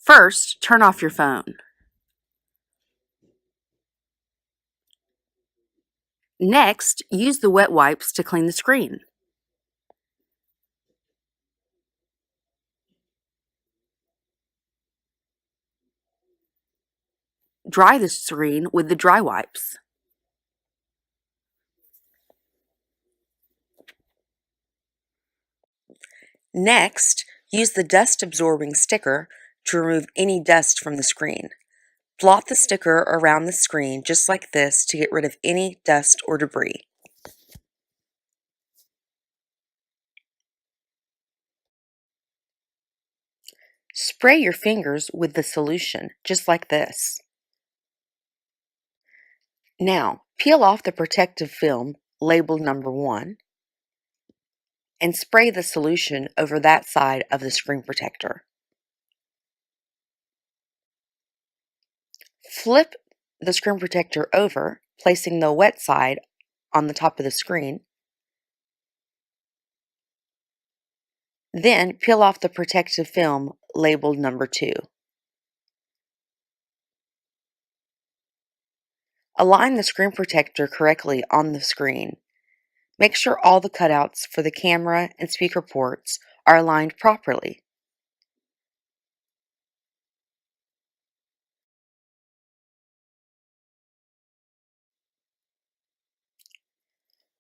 First, turn off your phone. Next, use the wet wipes to clean the screen. Dry the screen with the dry wipes. Next, use the dust-absorbing sticker to remove any dust from the screen. Blot the sticker around the screen just like this to get rid of any dust or debris. Spray your fingers with the solution, just like this. Now, peel off the protective film labeled number 1 and spray the solution over that side of the screen protector. Flip the screen protector over, placing the wet side on the top of the screen. Then peel off the protective film labeled number 2. Align the screen protector correctly on the screen. Make sure all the cutouts for the camera and speaker ports are aligned properly.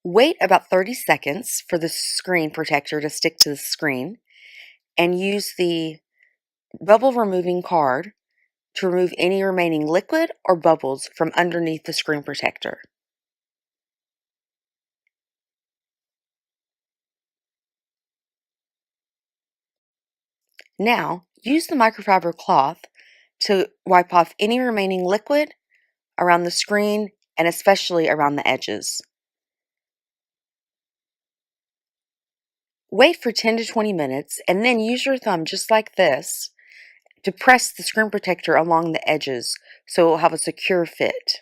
Wait about 30 seconds for the screen protector to stick to the screen and use the bubble removing card to remove any remaining liquid or bubbles from underneath the screen protector. Now, use the microfiber cloth to wipe off any remaining liquid around the screen and especially around the edges. Wait for 10 to 20 minutes and then use your thumb just like this to press the screen protector along the edges so it will have a secure fit.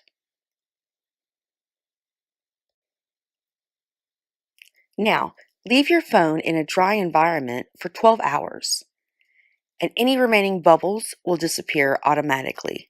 Now, leave your phone in a dry environment for 12 hours, and any remaining bubbles will disappear automatically.